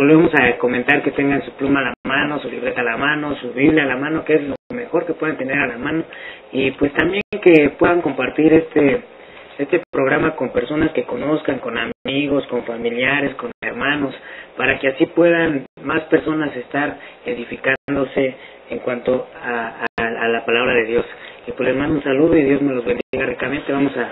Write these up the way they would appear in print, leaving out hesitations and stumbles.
volvemos a comentar que tengan su pluma a la mano, su libreta a la mano, su Biblia a la mano, que es lo mejor que pueden tener a la mano, y pues también que puedan compartir este programa con personas que conozcan, con amigos, con familiares, con hermanos, para que así puedan más personas estar edificándose en cuanto a la palabra de Dios. Y pues les mando un saludo y Dios me los bendiga ricamente. Vamos a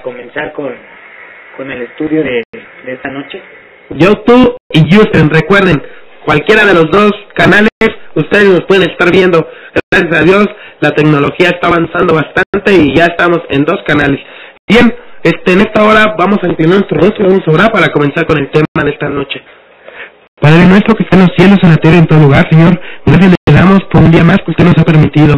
comenzar con el estudio de esta noche. YouTube y Houston, recuerden, cualquiera de los dos canales ustedes nos pueden estar viendo. Gracias a Dios la tecnología está avanzando bastante y ya estamos en 2 canales. Bien, en esta hora vamos a inclinar nuestro rostro, vamos a orar para comenzar con el tema de esta noche. Padre nuestro que está en los cielos, en la tierra, en todo lugar, Señor, gracias le damos por un día más que usted nos ha permitido.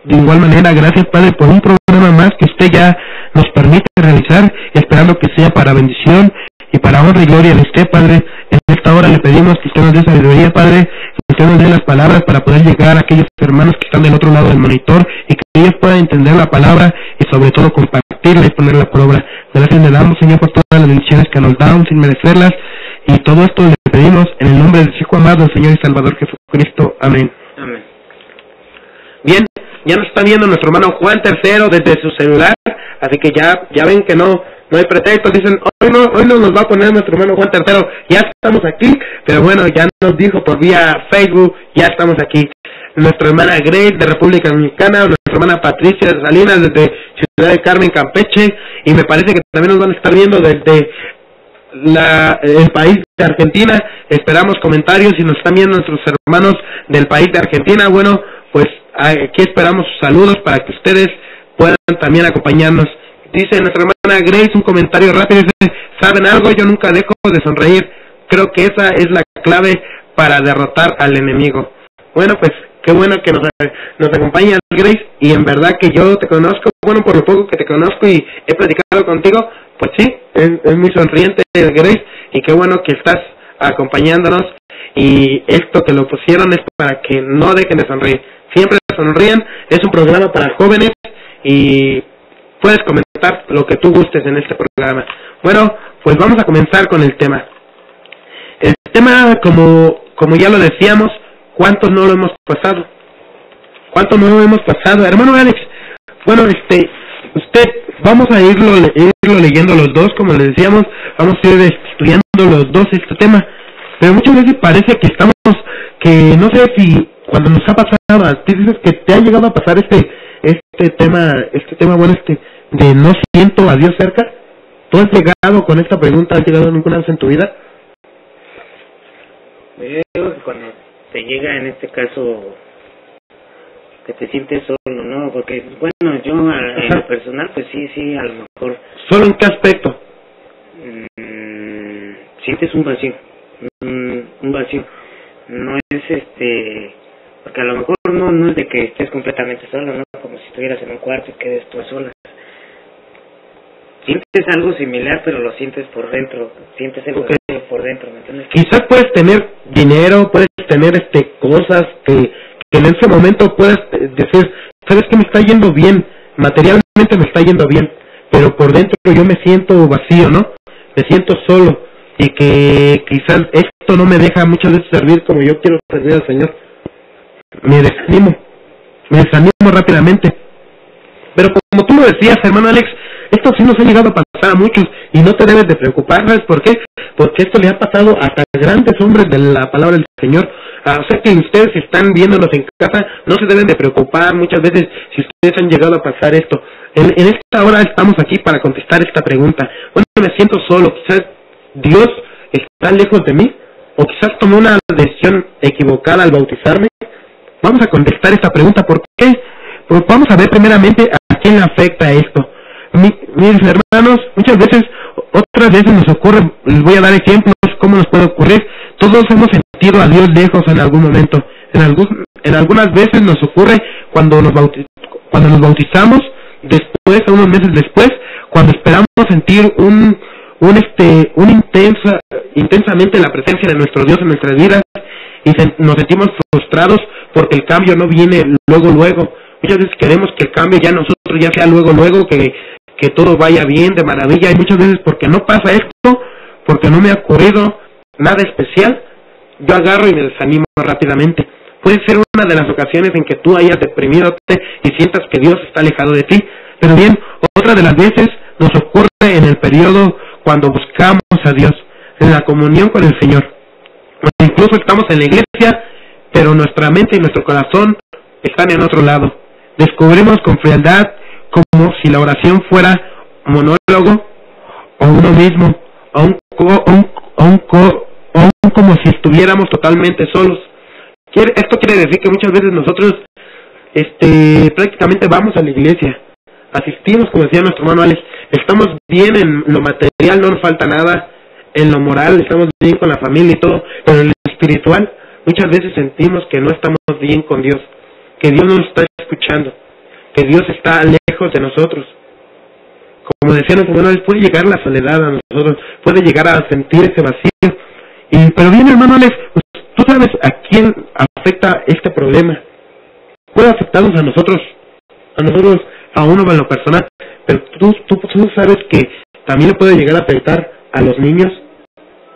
De igual manera, gracias Padre por un programa más que usted ya nos permite realizar, esperando que sea para bendición y para honra y gloria de usted, Padre. En esta hora le pedimos que usted nos dé sabiduría, Padre, que usted nos dé las palabras para poder llegar a aquellos hermanos que están del otro lado del monitor y que ellos puedan entender la palabra y sobre todo compartirla y ponerla por obra. Gracias le damos, Señor, por todas las bendiciones que nos dan sin merecerlas, y todo esto le pedimos en el nombre del Hijo amado, el Señor y Salvador Jesucristo. Amén. Amén. Bien, ya nos está viendo nuestro hermano Juan III desde su celular, así que ya ven que no hay pretexto. Dicen, hoy no nos va a poner nuestro hermano Juan III, ya estamos aquí, pero bueno, ya nos dijo por vía Facebook, ya estamos aquí. Nuestra hermana Grace de República Dominicana, nuestra hermana Patricia de Salinas desde Ciudad del Carmen, Campeche, y me parece que también nos van a estar viendo desde el país de Argentina. Esperamos comentarios si nos están viendo nuestros hermanos del país de Argentina. Bueno, pues aquí esperamos sus saludos para que ustedes puedan también acompañarnos. Dice nuestra hermana Grace un comentario rápido, dice, ¿saben algo? Yo nunca dejo de sonreír. Creo que esa es la clave para derrotar al enemigo. Bueno, pues qué bueno que nos acompañas, Grace, y en verdad que yo te conozco, bueno, por lo poco que te conozco y he platicado contigo, pues sí, es muy sonriente, Grace, y qué bueno que estás acompañándonos, y esto que lo pusieron es para que no dejen de sonreír, siempre sonríen. Es un programa para jóvenes y puedes comentar lo que tú gustes en este programa. Bueno, pues vamos a comenzar con el tema. El tema, como ya lo decíamos, ¿cuántos no lo hemos pasado? ¿Cuántos no lo hemos pasado? Hermano Alex, bueno, usted, vamos a irlo leyendo los dos, como le decíamos, vamos a ir estudiando los dos este tema, pero muchas veces parece que no sé si cuando nos ha pasado, a ti dices que te ha llegado a pasar este tema, bueno, de no siento a Dios cerca. ¿Tú has llegado con esta pregunta, has llegado alguna vez en tu vida? Yo creo que cuando te llega en este caso que te sientes solo, ¿no? Porque, bueno, yo en lo personal, pues sí, a lo mejor. ¿Solo en qué aspecto? Sientes un vacío, un vacío. No es porque a lo mejor no es de que estés completamente solo, ¿no? Como si estuvieras en un cuarto y quedes tú sola. Sientes algo similar, pero lo sientes por dentro, sientes el vacío por dentro, ¿me entiendes? Quizás puedes tener dinero, puedes tener cosas que en ese momento puedas decir, sabes que me está yendo bien, materialmente me está yendo bien, pero por dentro yo me siento vacío, ¿no? Me siento solo, y que quizás esto no me deja muchas veces servir como yo quiero servir al Señor. Me desanimo rápidamente. Pero como tú lo decías, hermano Alex, esto sí nos ha llegado a pasar a muchos, y no te debes de preocupar. ¿Sabes por qué? Porque esto le ha pasado hasta grandes hombres de la palabra del Señor. O sea que ustedes, si están viéndonos en casa, no se deben de preocupar muchas veces si ustedes han llegado a pasar esto. En esta hora estamos aquí para contestar esta pregunta. Bueno, me siento solo, quizás Dios está lejos de mí, o quizás tomé una decisión equivocada al bautizarme. Vamos a contestar esta pregunta. ¿Por qué? Pues vamos a ver primeramente a quién le afecta esto. Mis hermanos, muchas veces, otras veces nos ocurre, les voy a dar ejemplos, cómo nos puede ocurrir. Todos hemos sentido a Dios lejos en algún momento. En algunas veces nos ocurre cuando nos bautizamos, después, unos meses después, cuando esperamos sentir intensamente la presencia de nuestro Dios en nuestras vidas, y nos sentimos frustrados porque el cambio no viene luego. Muchas veces queremos que el cambio ya nosotros ya sea luego, que todo vaya bien, de maravilla, y muchas veces porque no pasa esto, porque no me ha ocurrido, nada especial, yo agarro y me desanimo rápidamente. Puede ser una de las ocasiones en que tú hayas deprimidote y sientas que Dios está alejado de ti. Pero bien, otra de las veces nos ocurre en el periodo cuando buscamos a Dios, en la comunión con el Señor. O incluso estamos en la iglesia, pero nuestra mente y nuestro corazón están en otro lado. Descubrimos con frialdad como si la oración fuera monólogo o uno mismo, como si estuviéramos totalmente solos. Esto quiere decir que muchas veces nosotros prácticamente vamos a la iglesia, asistimos, como decía nuestro hermano Alex, estamos bien en lo material, no nos falta nada, en lo moral estamos bien con la familia y todo, pero en lo espiritual muchas veces sentimos que no estamos bien con Dios, que Dios no nos está escuchando, que Dios está lejos de nosotros. Como decía nuestro hermano Alex, puede llegar la soledad a nosotros, puede llegar a sentir ese vacío. Pero bien, hermano Alex, ¿tú sabes a quién afecta este problema? Puede afectarnos a nosotros, a uno en lo personal, pero tú sabes que también le puede llegar a afectar a los niños,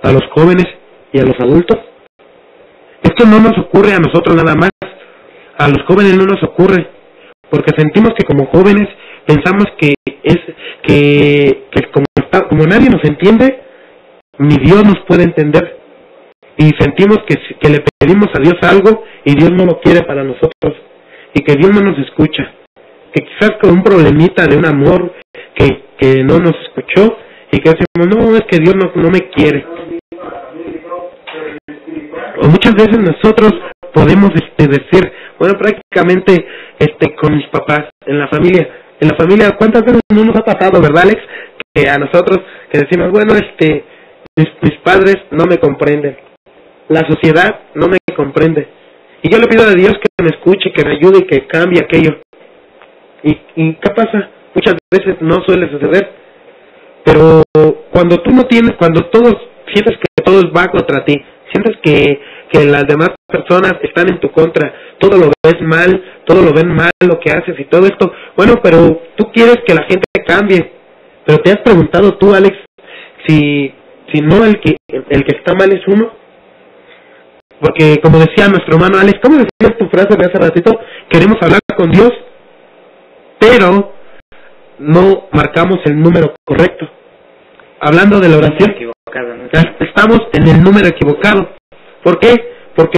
a los jóvenes y a los adultos. Esto no nos ocurre a nosotros nada más, a los jóvenes no nos ocurre, porque sentimos que como jóvenes pensamos que como nadie nos entiende, ni Dios nos puede entender. Y sentimos que le pedimos a Dios algo y Dios no lo quiere para nosotros, y que Dios no nos escucha, que quizás con un problemita de un amor que no nos escuchó, y que decimos, no, es que Dios no me quiere. O muchas veces nosotros podemos decir, bueno, prácticamente con mis papás, en la familia, ¿cuántas veces no nos ha pasado, verdad, Alex? Que a nosotros, que decimos, bueno, mis padres no me comprenden, la sociedad no me comprende, y yo le pido a Dios que me escuche, que me ayude y que cambie aquello. ¿Y qué pasa? Muchas veces no suele suceder, pero cuando todos sientes que todo va contra ti, sientes que las demás personas están en tu contra, todo lo ves mal, todo lo ven mal lo que haces y todo esto, bueno, pero tú quieres que la gente cambie, pero te has preguntado tú, Alex, si no el que está mal es uno. Porque como decía nuestro hermano Alex, ¿cómo decías tu frase de hace ratito? Queremos hablar con Dios, pero no marcamos el número correcto. Hablando de la oración, estamos en el número equivocado. ¿Por qué? Porque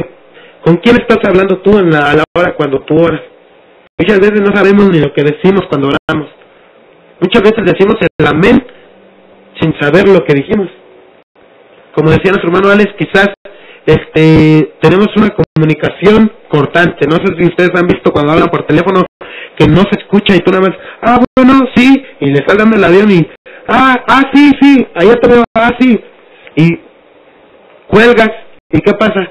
¿con quién estás hablando tú a la hora cuando tú oras? Muchas veces no sabemos ni lo que decimos cuando oramos. Muchas veces decimos el amén sin saber lo que dijimos. Como decía nuestro hermano Alex, quizás tenemos una comunicación cortante. No sé si ustedes han visto cuando hablan por teléfono que no se escucha y tú nada más, bueno, sí, y le estás dando el avión y, sí, allá te veo, sí, y cuelgas, y ¿qué pasa?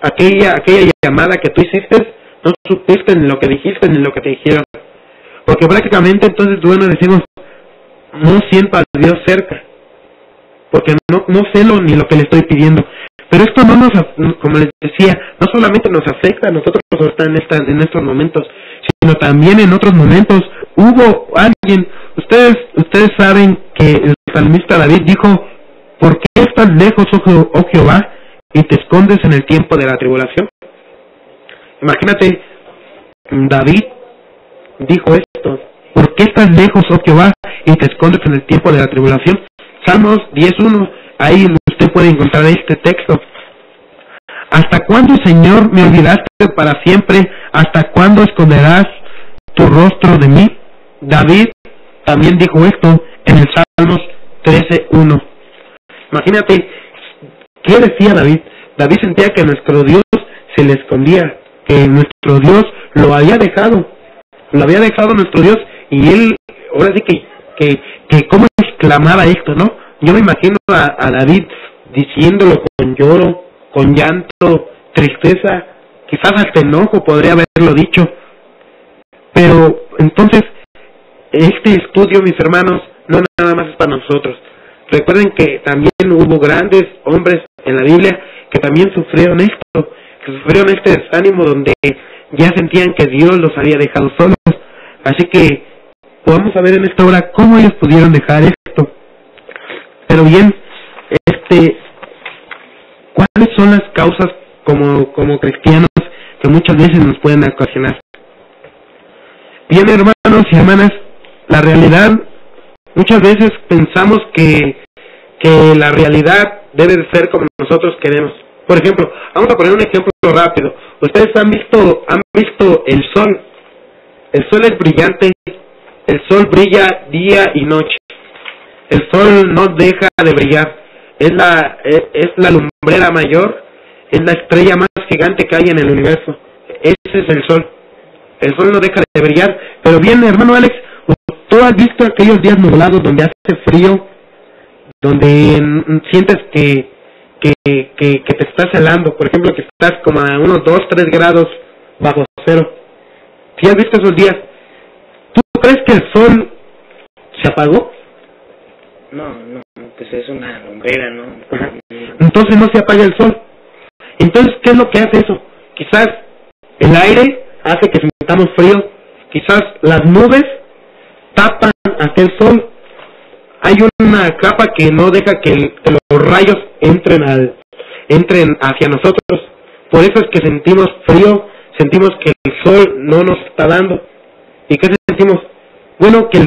Aquella llamada que tú hiciste, no supiste ni lo que dijiste ni lo que te dijeron, porque prácticamente entonces, bueno, decimos, no siento a Dios cerca, porque no sé ni lo que le estoy pidiendo. Pero esto como les decía, no solamente nos afecta a nosotros en estos momentos, sino también en otros momentos. Hubo alguien, ustedes saben que el salmista David dijo, ¿por qué estás lejos, oh Jehová, y te escondes en el tiempo de la tribulación? Imagínate, David dijo esto, ¿por qué estás lejos, oh Jehová, y te escondes en el tiempo de la tribulación? Salmos 10:1, ahí usted puede encontrar este texto. ¿Hasta cuándo, Señor, me olvidaste para siempre? ¿Hasta cuándo esconderás tu rostro de mí? David también dijo esto en el Salmos 13:1. Imagínate, ¿qué decía David? David sentía que nuestro Dios se le escondía, que nuestro Dios lo había dejado nuestro Dios, y él, ahora sí que cómo exclamaba esto, ¿no? Yo me imagino a David diciéndolo con lloro, con llanto, tristeza, quizás hasta enojo podría haberlo dicho. Pero entonces, este estudio, mis hermanos, no nada más es para nosotros. Recuerden que también hubo grandes hombres en la Biblia que también sufrieron esto, que sufrieron este desánimo donde ya sentían que Dios los había dejado solos. Así que vamos a ver en esta hora cómo ellos pudieron dejar esto. Pero bien, ¿cuáles son las causas como cristianos que muchas veces nos pueden ocasionar? Bien, hermanos y hermanas, la realidad, muchas veces pensamos que la realidad debe de ser como nosotros queremos. Por ejemplo, vamos a poner un ejemplo rápido. Ustedes han visto el sol. El sol es brillante, el sol brilla día y noche. El sol no deja de brillar. Es la lumbrera mayor, es la estrella más gigante que hay en el universo. Ese es el sol. El sol no deja de brillar. Pero bien, hermano Alex, ¿tú has visto aquellos días nublados donde hace frío, donde sientes que te estás helando? Por ejemplo, que estás como a unos 2-3 grados bajo cero. ¿Sí has visto esos días? ¿Tú crees que el sol se apagó? No, pues es una lumbrera, ¿no? Entonces no se apaga el sol. Entonces, ¿qué es lo que hace eso? Quizás el aire hace que sintamos frío, quizás las nubes tapan aquel sol. Hay una capa que no deja que los rayos entren hacia nosotros. Por eso es que sentimos frío, sentimos que el sol no nos está dando. ¿Y qué sentimos? Bueno, que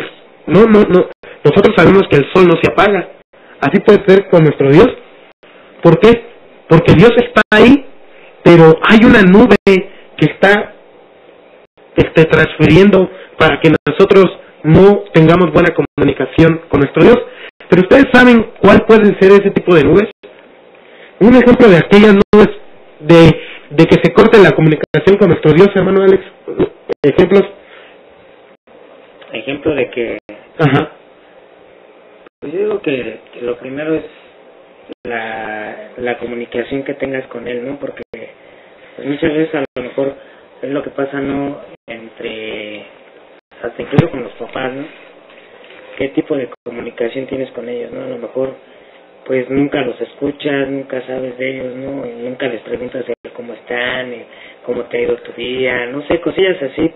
nosotros sabemos que el sol no se apaga. Así puede ser con nuestro Dios. ¿Por qué? Porque Dios está ahí, pero hay una nube que está transfiriendo para que nosotros no tengamos buena comunicación con nuestro Dios. Pero ustedes saben cuál puede ser ese tipo de nubes. Un ejemplo de aquellas nubes de que se corte la comunicación con nuestro Dios, hermano Alex. Ejemplo de que... Ajá. Pues yo digo que lo primero es la comunicación que tengas con Él, ¿no? Porque pues muchas veces a lo mejor es lo que pasa, ¿no? Hasta incluso con los papás, ¿no? ¿Qué tipo de comunicación tienes con ellos, no? A lo mejor pues nunca los escuchas, nunca sabes de ellos, ¿no? Y nunca les preguntas cómo están, cómo te ha ido tu día, no sé, cosillas así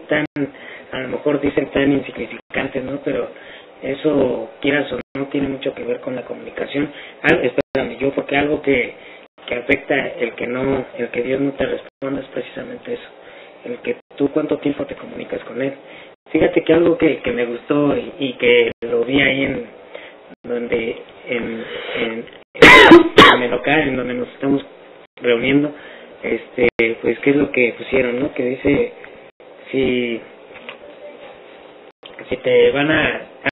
a lo mejor dicen tan insignificantes, ¿no? Pero eso, quieras o no, tiene mucho que ver con la comunicación. Porque algo que afecta el que Dios no te responda es precisamente eso, el que tú cuánto tiempo te comunicas con Él. Fíjate que algo que me gustó y que lo vi ahí en el local en donde nos estamos reuniendo, pues qué es lo que pusieron, ¿no? Que dice, si te van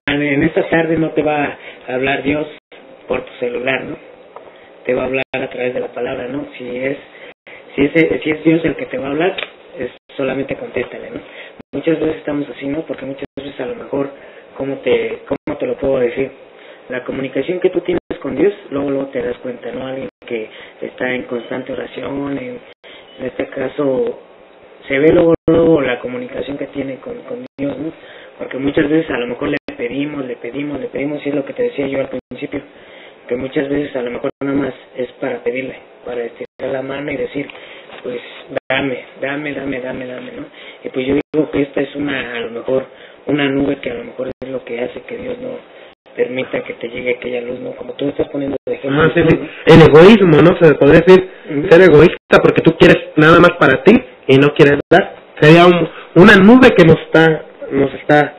en esta tarde no te va a hablar Dios por tu celular, ¿no? Te va a hablar a través de la palabra, ¿no? Si es Dios el que te va a hablar, solamente contéstale, ¿no? Muchas veces estamos así, ¿no? Porque muchas veces a lo mejor, ¿cómo te lo puedo decir? La comunicación que tú tienes con Dios, luego te das cuenta, ¿no? Alguien que está en constante oración, en este caso, se ve luego la comunicación que tiene con Dios, ¿no? Porque muchas veces a lo mejor le pedimos, y es lo que te decía yo al principio, que muchas veces a lo mejor nada más es para pedirle, para estirar la mano y decir, pues dame, ¿no? Y pues yo digo que esta es a lo mejor una nube que a lo mejor es lo que hace que Dios no permita que te llegue aquella luz, ¿no? Como tú estás poniendo de ejemplo. Sí. El egoísmo, ¿no? Se podría decir, ser egoísta porque tú quieres nada más para ti y no quieres dar. Sería una nube que nos está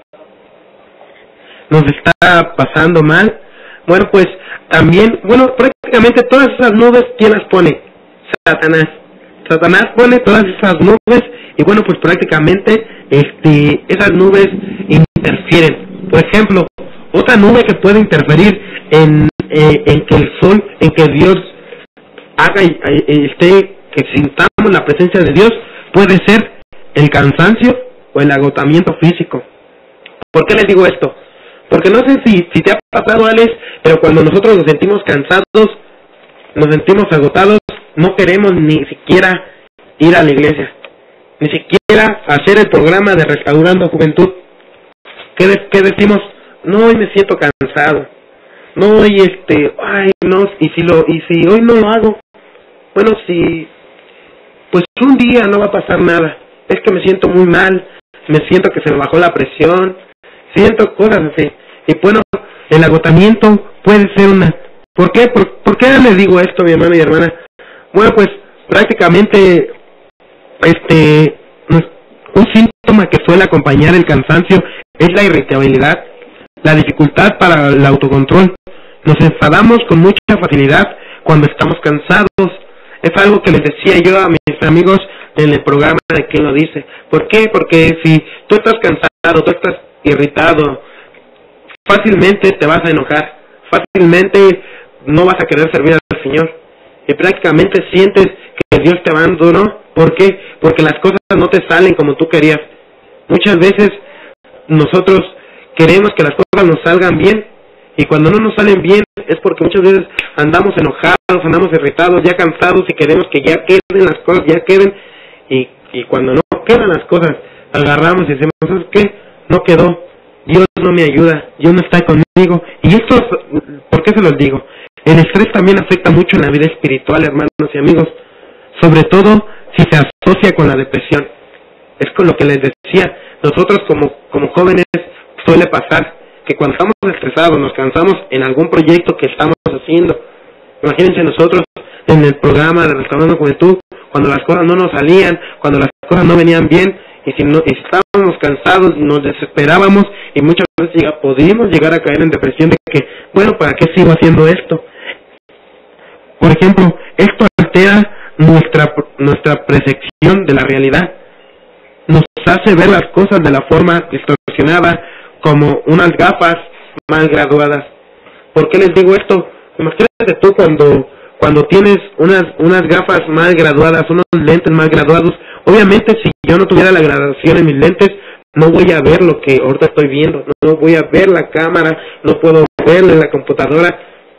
pasando mal. Bueno, pues también, prácticamente todas esas nubes, ¿quién las pone? Satanás. Satanás pone todas esas nubes y bueno, pues prácticamente esas nubes interfieren. Por ejemplo, otra nube que puede interferir en que el sol, en que Dios haga que sintamos la presencia de Dios, puede ser el cansancio o el agotamiento físico. ¿Por qué les digo esto? Porque no sé si te ha pasado, Alex, pero cuando nosotros nos sentimos cansados, nos sentimos agotados, no queremos ni siquiera ir a la iglesia, ni siquiera hacer el programa de Restaurando Juventud. ¿Qué decimos? No, hoy me siento cansado. No, hoy no, y si hoy no lo hago, bueno, pues un día no va a pasar nada. Es que me siento muy mal, me siento que se me bajó la presión, siento cosas así. Y bueno, el agotamiento puede ser una... ¿Por qué les digo esto, mi hermano y hermana? Bueno, pues prácticamente un síntoma que suele acompañar el cansancio es la irritabilidad, la dificultad para el autocontrol. Nos enfadamos con mucha facilidad cuando estamos cansados. Es algo que les decía yo a mis amigos en el programa de ¿Quién lo dice? ¿Por qué? Porque si tú estás cansado, tú estás irritado, fácilmente te vas a enojar, fácilmente no vas a querer servir al Señor y prácticamente sientes que Dios te abandonó. ¿Por qué? Porque las cosas no te salen como tú querías. Muchas veces nosotros queremos que las cosas nos salgan bien y cuando no nos salen bien es porque muchas veces andamos enojados, andamos irritados, ya cansados y queremos que ya queden las cosas, ya queden, y cuando no quedan las cosas agarramos y decimos, ¿sabes qué? No quedó, Dios no me ayuda, Dios no está conmigo. Y esto, ¿por qué se los digo? El estrés también afecta mucho en la vida espiritual, hermanos y amigos, sobre todo si se asocia con la depresión. Es con lo que les decía, nosotros como jóvenes suele pasar que cuando estamos estresados, nos cansamos en algún proyecto que estamos haciendo. Imagínense nosotros en el programa de Restaurando Juventud, cuando las cosas no nos salían, cuando las cosas no venían bien, y si estábamos cansados, nos desesperábamos, y muchas veces podríamos llegar a caer en depresión de que, bueno, ¿para qué sigo haciendo esto? Por ejemplo, esto altera nuestra percepción de la realidad. Nos hace ver las cosas de la forma distorsionada, como unas gafas mal graduadas. ¿Por qué les digo esto? Imagínate tú cuando tienes unas gafas mal graduadas, unos lentes mal graduados. Obviamente si yo no tuviera la graduación en mis lentes, no voy a ver lo que ahorita estoy viendo, no voy a ver la cámara, no puedo ver en la computadora.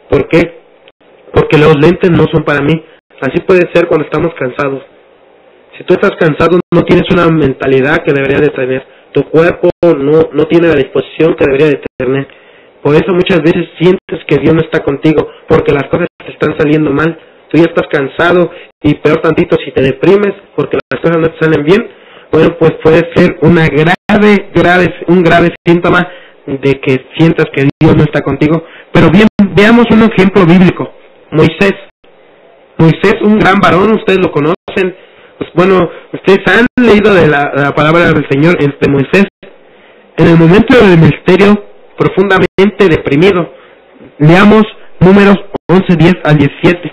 ¿Por qué? Porque los lentes no son para mí. Así puede ser cuando estamos cansados. Si tú estás cansado, no tienes una mentalidad que deberías de tener. Tu cuerpo no tiene la disposición que debería de tener. Por eso muchas veces sientes que Dios no está contigo, porque las cosas te están saliendo mal. Tú ya estás cansado y peor tantito si te deprimes porque las cosas no te salen bien. Bueno, pues puede ser un grave síntoma de que sientas que Dios no está contigo. Pero bien, veamos un ejemplo bíblico. Moisés, un gran varón, ustedes lo conocen. Pues bueno, ustedes han leído de la palabra del Señor, Moisés, en el momento del ministerio, profundamente deprimido. Leamos Números 11, 10 al 17.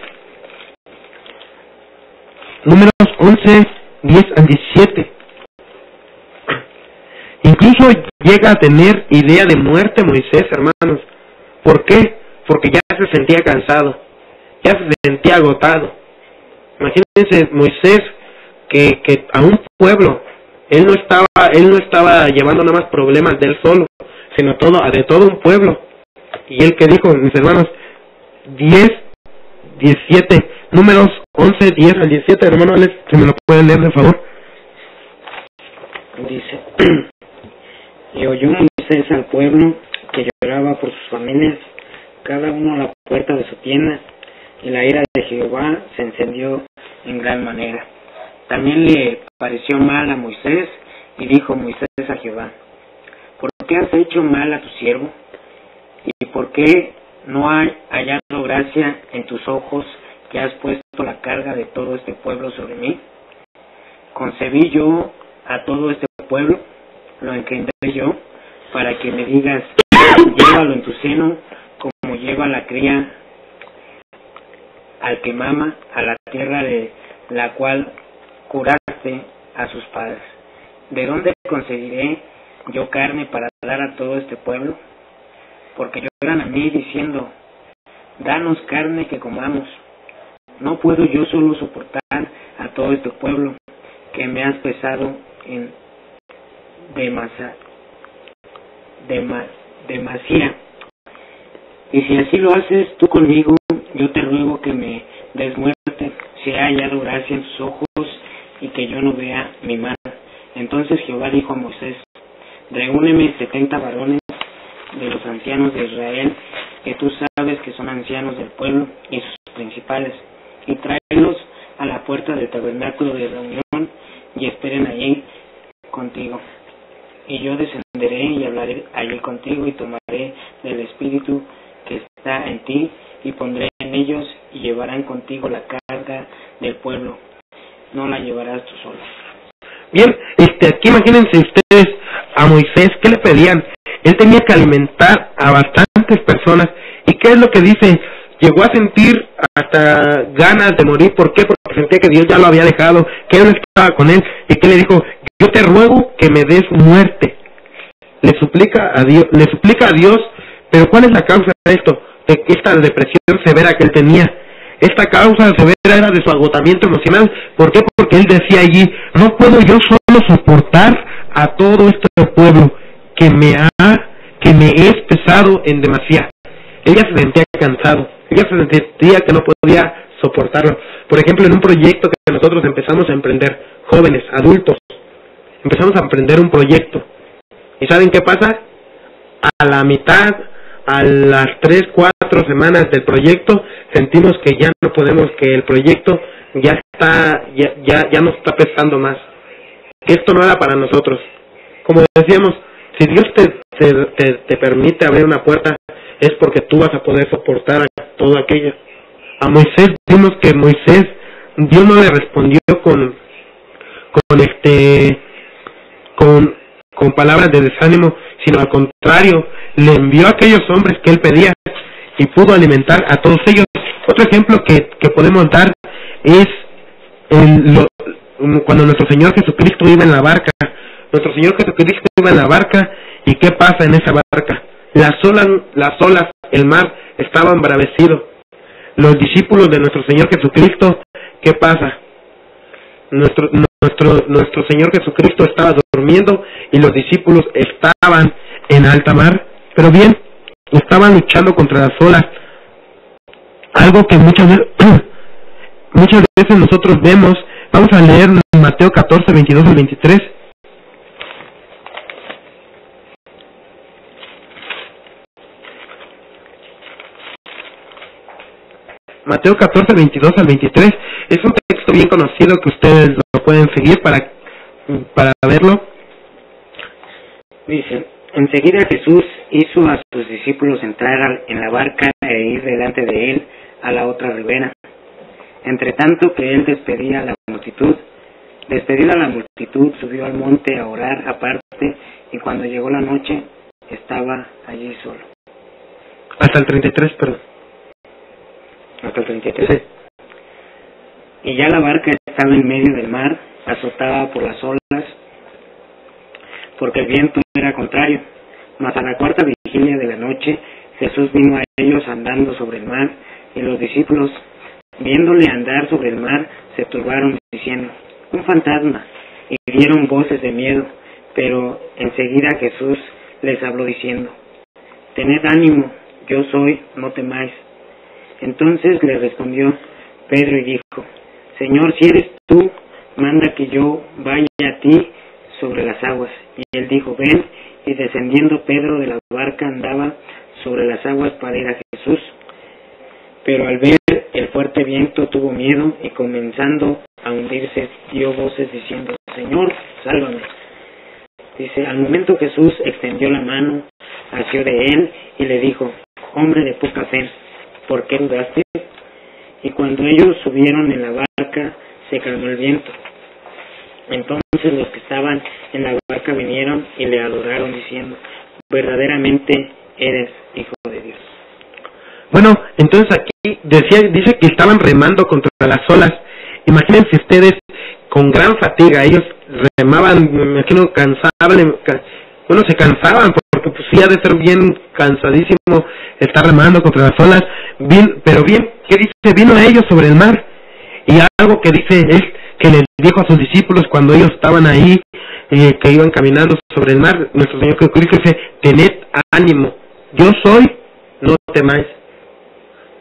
Números 11, 10 al 17. Incluso llega a tener idea de muerte Moisés, hermanos. ¿Por qué? Porque ya se sentía cansado, ya se sentía agotado. Imagínense Moisés que a un pueblo, él no estaba llevando nada más problemas de él solo, sino de todo un pueblo. Y él que dijo, mis hermanos, 10, 17, Números 11, 10 al 17, hermano Alex, si me lo pueden leer de favor. Dice, y oyó Moisés al pueblo que lloraba por sus familias, cada uno a la puerta de su tienda, y la ira de Jehová se encendió en gran manera. También le pareció mal a Moisés, y dijo Moisés a Jehová, ¿por qué has hecho mal a tu siervo? ¿Y por qué no hay hallado gracia en tus ojos que has puesto la carga de todo este pueblo sobre mí? Concebí yo a todo este pueblo, lo engendré yo, para que me digas, llévalo en tu seno, como lleva la cría al que mama, a la tierra de la cual curaste a sus padres. ¿De dónde conseguiré yo carne para dar a todo este pueblo? Porque lloran a mí diciendo, danos carne que comamos. No puedo yo solo soportar a todo este pueblo que me has pesado en demasía. Y si así lo haces tú conmigo, yo te ruego que me des muerte, si ha hallado gracia en tus ojos y que yo no vea mi mano. Entonces Jehová dijo a Moisés, reúneme 70 varones de los ancianos de Israel, que tú sabes que son ancianos del pueblo y sus principales, y tráelos a la puerta del tabernáculo de reunión y esperen allí contigo. Y yo descenderé y hablaré allí contigo y tomaré del espíritu que está en ti y pondré en ellos y llevarán contigo la carga del pueblo, no la llevarás tú solo. Bien, aquí imagínense ustedes a Moisés, ¿qué le pedían? Él tenía que alimentar a bastantes personas. ¿Y qué es lo que dice? Llegó a sentir hasta ganas de morir. ¿Por qué? Porque sentía que Dios ya lo había dejado, que Él no estaba con él. ¿Y que le dijo? Yo te ruego que me des muerte. Le suplica a Dios, pero ¿cuál es la causa de esto? De esta depresión severa que él tenía. Esta causa severa era de su agotamiento emocional. ¿Por qué? Porque él decía allí, no puedo yo solo soportar a todo este pueblo que me es pesado en demasía. Ella se sentía cansado, ella se sentía que no podía soportarlo. Por ejemplo, en un proyecto que nosotros empezamos a emprender, jóvenes, adultos, empezamos a emprender un proyecto. ¿Y saben qué pasa? A la mitad, a las 3, 4 semanas del proyecto, sentimos que ya no podemos, que el proyecto ya nos está pesando más, que esto no era para nosotros. Como decíamos, si Dios te permite abrir una puerta, es porque tú vas a poder soportar todo aquello. A Moisés vimos que Dios no le respondió con palabras de desánimo, sino al contrario, le envió a aquellos hombres que él pedía y pudo alimentar a todos ellos. Otro ejemplo que podemos dar es cuando nuestro Señor Jesucristo iba en la barca. Nuestro Señor Jesucristo iba en la barca, ¿y qué pasa en esa barca? Las olas, el mar estaba embravecido. Los discípulos de nuestro Señor Jesucristo, ¿qué pasa? Nuestro Señor Jesucristo estaba durmiendo y los discípulos estaban en alta mar, pero bien, estaban luchando contra las olas. Algo que muchas veces nosotros vemos. Vamos a leer Mateo 14, 22 al 23. Mateo 14, 22 al 23. Es un texto bien conocido que ustedes lo pueden seguir para verlo. Dice, enseguida Jesús hizo a sus discípulos entrar en la barca e ir delante de él a la otra ribera. Entre tanto que él despedida a la multitud, subió al monte a orar aparte, y cuando llegó la noche, estaba allí solo. Hasta el 33, perdón. Hasta el 33. Sí. Y ya la barca estaba en medio del mar, azotada por las olas, porque el viento era contrario. Mas a la cuarta vigilia de la noche, Jesús vino a ellos andando sobre el mar, y los discípulos, viéndole andar sobre el mar, se turbaron diciendo, un fantasma, y dieron voces de miedo. Pero enseguida Jesús les habló diciendo, tened ánimo, yo soy, no temáis. Entonces le respondió Pedro y dijo, Señor, si eres tú, manda que yo vaya a ti sobre las aguas. Y él dijo, ven, y descendiendo Pedro de la barca andaba sobre las aguas para ir a Jesús. Pero al ver el fuerte viento tuvo miedo y comenzando a hundirse dio voces diciendo, Señor, sálvame. Dice, al momento Jesús extendió la mano, asió de él y le dijo, hombre de poca fe, ¿por qué dudaste? Y cuando ellos subieron en la barca, se calmó el viento. Entonces los que estaban en la barca vinieron y le adoraron diciendo, verdaderamente eres Hijo de Dios. Bueno, entonces aquí dice que estaban remando contra las olas. Imagínense ustedes con gran fatiga, ellos remaban, me imagino se cansaban porque pues sí ha de ser bien cansadísimo estar remando contra las olas. Bien, pero bien, ¿qué dice? Vino a ellos sobre el mar, y algo que dice es que les dijo a sus discípulos cuando ellos estaban ahí, que iban caminando sobre el mar, nuestro Señor Jesucristo dice, tened ánimo, yo soy, no temáis.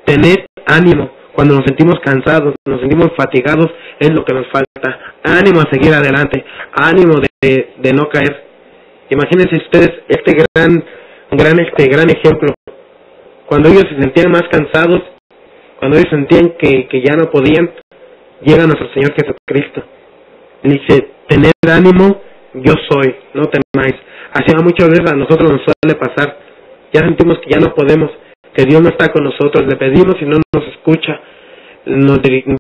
Tened ánimo. Cuando nos sentimos cansados, nos sentimos fatigados, es lo que nos falta. Ánimo a seguir adelante, ánimo de no caer. Imagínense ustedes este gran ejemplo. Cuando ellos se sentían más cansados, cuando ellos sentían que ya no podían, llega nuestro Señor Jesucristo. Dice, tened ánimo, yo soy, no temáis. Así muchas veces a nosotros nos suele pasar. Ya sentimos que ya no podemos, que Dios no está con nosotros, le pedimos y no nos escucha,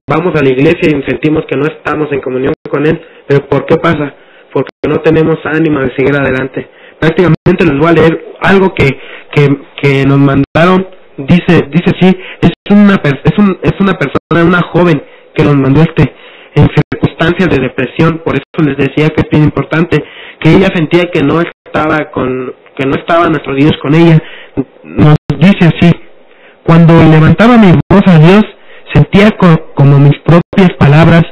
vamos a la iglesia y sentimos que no estamos en comunión con Él. ¿Pero por qué pasa? Porque no tenemos ánimo de seguir adelante. Prácticamente les voy a leer algo que nos mandaron. Dice así, es una persona, una joven que nos mandó en circunstancias de depresión. Por eso les decía que es bien importante, que ella sentía que no estaba nuestro Dios con ella. Nos dice así: cuando levantaba mi voz a Dios, sentía como mis propias palabras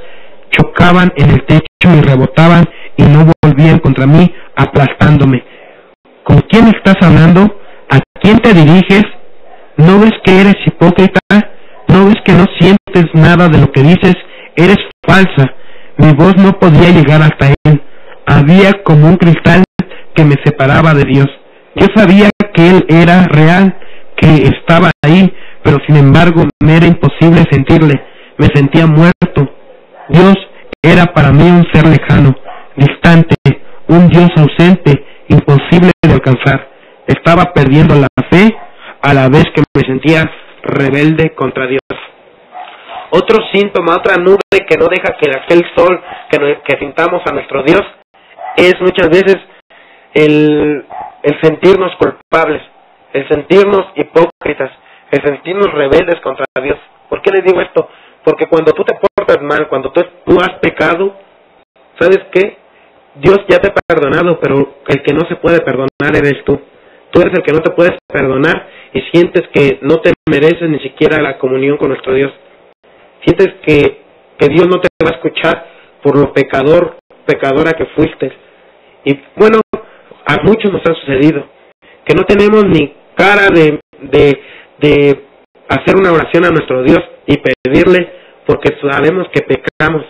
chocaban en el techo y rebotaban y no volvían contra mí, aplastándome. ¿Con quién estás hablando? ¿A quién te diriges? ¿No ves que eres hipócrita? ¿No ves que no sientes nada de lo que dices? Eres falsa. Mi voz no podía llegar hasta Él. Había como un cristal que me separaba de Dios. Yo sabía que Él era real, que estaba ahí, pero sin embargo me era imposible sentirle. Me sentía muerto. Dios era para mí un ser lejano, distante, un Dios ausente, imposible de alcanzar. Estaba perdiendo la fe a la vez que me sentía rebelde contra Dios. Otro síntoma, otra nube que no deja que aquel sol que sintamos a nuestro Dios, es muchas veces el sentirnos culpables, el sentirnos hipócritas, el sentirnos rebeldes contra Dios. ¿Por qué les digo esto? Porque cuando tú te portas mal, cuando tú has pecado, ¿sabes qué? Dios ya te ha perdonado, pero el que no se puede perdonar eres tú. Tú eres el que no te puedes perdonar y sientes que no te mereces ni siquiera la comunión con nuestro Dios. Sientes que Dios no te va a escuchar por lo pecadora que fuiste. Y bueno, a muchos nos ha sucedido que no tenemos ni cara de hacer una oración a nuestro Dios y pedirle, porque sabemos que pecamos.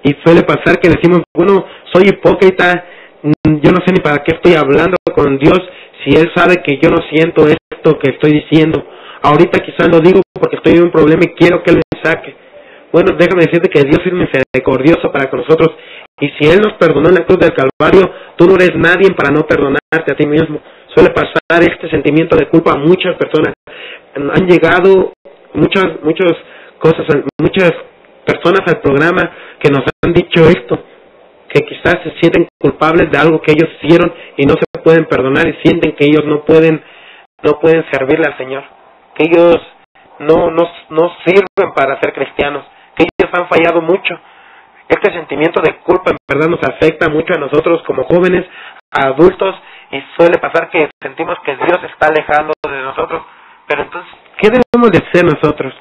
Y suele pasar que decimos, bueno, soy hipócrita, yo no sé ni para qué estoy hablando con Dios si Él sabe que yo no siento esto que estoy diciendo. Ahorita quizás lo digo porque estoy en un problema y quiero que Él me saque. Bueno, déjame decirte que Dios es misericordioso para con nosotros, y si Él nos perdonó en la cruz del Calvario, tú no eres nadie para no perdonarte a ti mismo. Suele pasar este sentimiento de culpa a muchas personas. Han llegado muchas personas al programa que nos han dicho esto, que quizás se sienten culpables de algo que ellos hicieron y no se pueden perdonar, y sienten que ellos no pueden servirle al Señor, que ellos no sirven para ser cristianos, que ellos han fallado mucho. Este sentimiento de culpa en verdad nos afecta mucho a nosotros como jóvenes, a adultos, y suele pasar que sentimos que Dios está alejando de nosotros. Pero entonces, ¿qué debemos de hacer nosotros?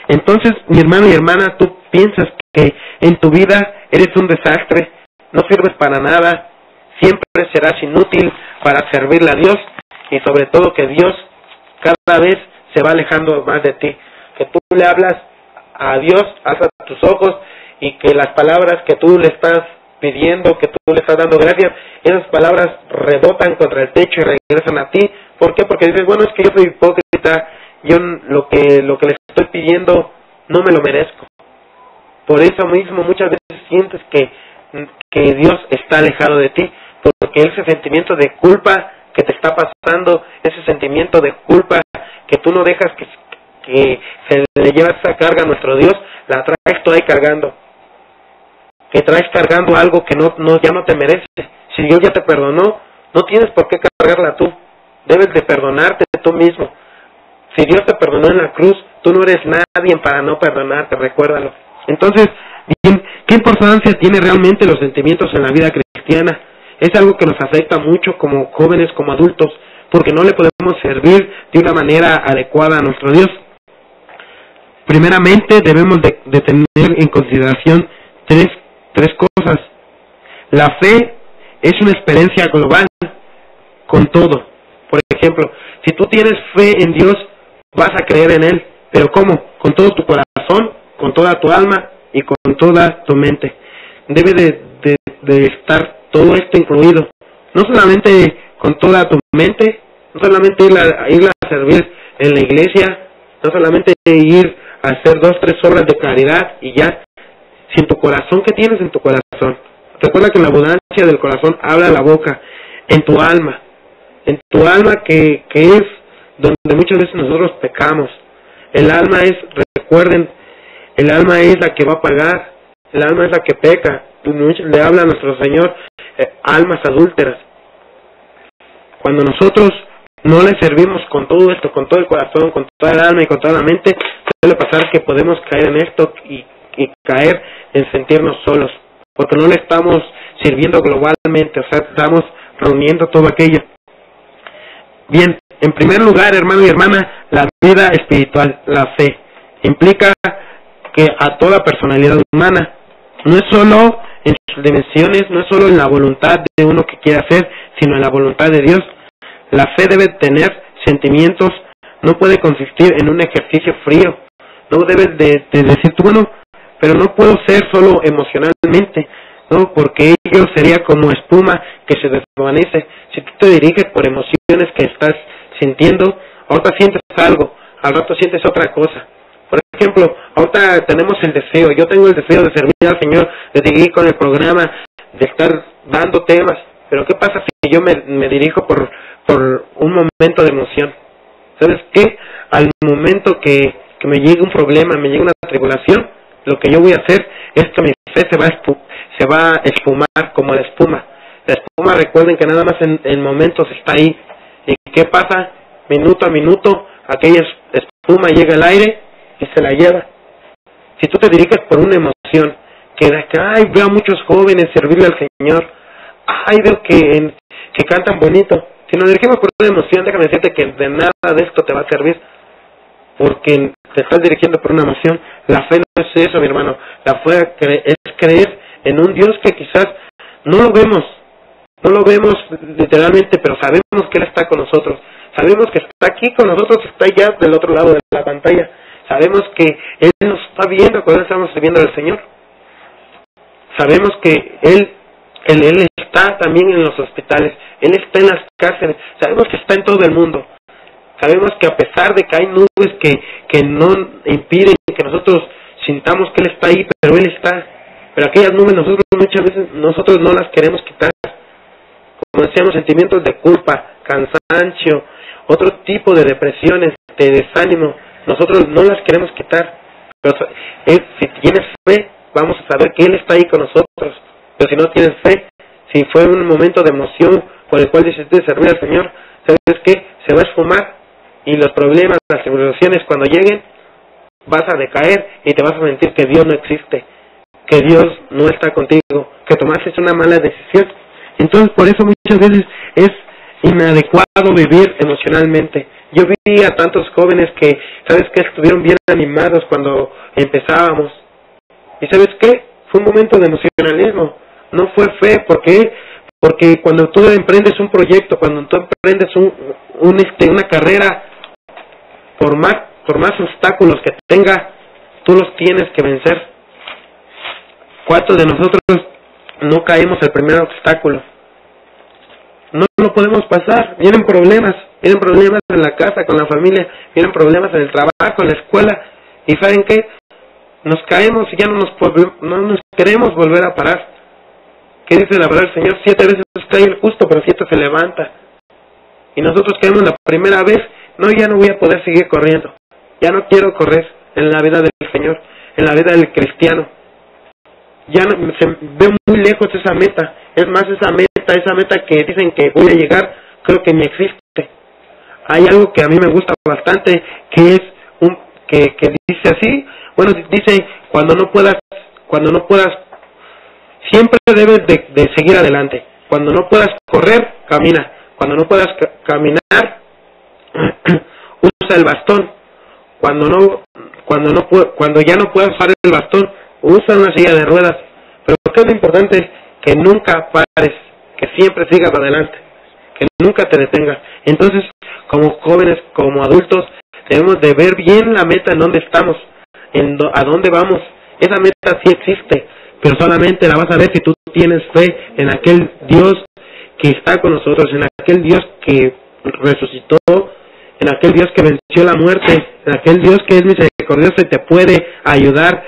Entonces, mi hermano y hermana, tú piensas que en tu vida eres un desastre, no sirves para nada, siempre serás inútil para servirle a Dios, y sobre todo que Dios cada vez se va alejando más de ti, que tú le hablas a Dios, alza tus ojos, y que las palabras que tú le estás pidiendo, que tú le estás dando gracias, esas palabras rebotan contra el techo y regresan a ti. ¿Por qué? Porque dices, bueno, es que yo soy hipócrita, yo lo que les estoy pidiendo no me lo merezco. Por eso mismo muchas veces sientes que Dios está alejado de ti, porque ese sentimiento de culpa que te está pasando, ese sentimiento de culpa que tú no dejas que se le lleve esa carga a nuestro Dios, la traes tú ahí cargando, que traes cargando algo que ya no te merece. Si Dios ya te perdonó, no tienes por qué cargarla tú, debes de perdonarte tú mismo. Si Dios te perdonó en la cruz, tú no eres nadie para no perdonarte, recuérdalo. Entonces, bien, ¿qué importancia tiene realmente los sentimientos en la vida cristiana? Es algo que nos afecta mucho como jóvenes, como adultos, porque no le podemos servir de una manera adecuada a nuestro Dios. Primeramente, debemos de tener en consideración tres cosas. La fe es una experiencia global con todo. Por ejemplo, si tú tienes fe en Dios, vas a creer en Él. ¿Pero cómo? Con todo tu corazón, con toda tu alma y con toda tu mente. Debe de estar todo esto incluido. No solamente con toda tu mente, no solamente ir a servir en la iglesia, no solamente ir a hacer 2, 3 obras de caridad y ya. Si en tu corazón, ¿qué tienes en tu corazón? Recuerda que en la abundancia del corazón habla la boca. En tu alma que es donde muchas veces nosotros pecamos. El alma es, recuerden, El alma es la que va a pagar, el alma es la que peca. Le habla a nuestro Señor, almas adúlteras. Cuando nosotros no le servimos con todo esto, con todo el corazón, con toda el alma y con toda la mente, suele pasar que podemos caer en esto y caer en sentirnos solos, porque no le estamos sirviendo globalmente, o sea, estamos reuniendo todo aquello. Bien, en primer lugar, hermano y hermana, la vida espiritual, la fe, implica que a toda personalidad humana, no es solo en sus dimensiones, no es solo en la voluntad de uno que quiere hacer, sino en la voluntad de Dios. La fe debe tener sentimientos, no puede consistir en un ejercicio frío, no debes de decir tú, bueno, pero no puedo ser solo emocionalmente, no, porque ello sería como espuma que se desvanece. Si tú te diriges por emociones que estás sintiendo, ahorita sientes algo, al rato sientes otra cosa. Por ejemplo, ahorita tenemos el deseo, yo tengo el deseo de servir al Señor, de seguir con el programa, de estar dando temas, pero ¿qué pasa si yo me dirijo por un momento de emoción? ¿Sabes qué? Al momento que me llegue un problema, me llegue una tribulación, lo que yo voy a hacer es que mi fe se va a esfumar como la espuma. La espuma, recuerden que nada más en momentos está ahí. ¿Y qué pasa? Minuto a minuto, aquella espuma llega al aire y se la lleva. Si tú te diriges por una emoción, que ay, veo a muchos jóvenes servirle al Señor, ay, veo que cantan bonito. Si nos dirigimos por una emoción, déjame decirte que de nada de esto te va a servir, porque te estás dirigiendo por una emoción. La fe no es eso, mi hermano. La fe es creer en un Dios que quizás no lo vemos literalmente, pero sabemos que Él está con nosotros. Sabemos que está aquí con nosotros, está allá del otro lado de la pantalla. Sabemos que Él nos está viendo cuando estamos sirviendo al Señor. Sabemos que Él está también en los hospitales, Él está en las cárceles, sabemos que está en todo el mundo. Sabemos que a pesar de que hay nubes que no impiden que nosotros sintamos que Él está ahí, pero Él está. Pero aquellas nubes muchas veces nosotros no las queremos quitar. Como decíamos, sentimientos de culpa, cansancio, otro tipo de depresiones, de desánimo, nosotros no las queremos quitar. Pero si tienes fe, vamos a saber que Él está ahí con nosotros. Pero si no tienes fe, si fue un momento de emoción por el cual decidiste servir al Señor, ¿sabes qué? Se va a esfumar, y los problemas, las tribulaciones, cuando lleguen, vas a decaer y te vas a sentir que Dios no existe, que Dios no está contigo, que tomaste una mala decisión. Entonces, por eso muchas veces es inadecuado vivir emocionalmente. Yo vi a tantos jóvenes que, ¿sabes qué? Estuvieron bien animados cuando empezábamos. ¿Y sabes qué? Fue un momento de emocionalismo, no fue fe. ¿Por qué? Porque cuando tú emprendes un proyecto, cuando tú emprendes una carrera, por más obstáculos que tenga, tú los tienes que vencer. ¿Cuántos de nosotros no caemos al primer obstáculo? No lo podemos pasar. Vienen problemas en la casa, con la familia, vienen problemas en el trabajo, en la escuela, y ¿saben qué? Nos caemos y ya no nos queremos volver a parar. ¿Qué dice la palabra del Señor? 7 veces cae el justo, pero 7 se levanta. Y nosotros caemos la primera vez, no, ya no voy a poder seguir corriendo. Ya no quiero correr en la vida del Señor, en la vida del cristiano. Ya no, veo muy lejos esa meta. Es más, esa meta que dicen que voy a llegar, creo que ni existe. Hay algo que a mí me gusta bastante, que es que dice así, bueno, dice, cuando no puedas, siempre debes de seguir adelante. Cuando no puedas correr, camina. Cuando no puedas caminar, usa el bastón. Cuando ya no puedas usar el bastón, usa una silla de ruedas. Pero lo que es lo importante es que nunca pares, que siempre sigas adelante, que nunca te detengas. Entonces, como jóvenes, como adultos, debemos de ver bien la meta en dónde estamos, a dónde vamos. Esa meta sí existe, pero solamente la vas a ver si tú tienes fe en aquel Dios que está con nosotros, en aquel Dios que resucitó, en aquel Dios que venció la muerte, en aquel Dios que es misericordioso y te puede ayudar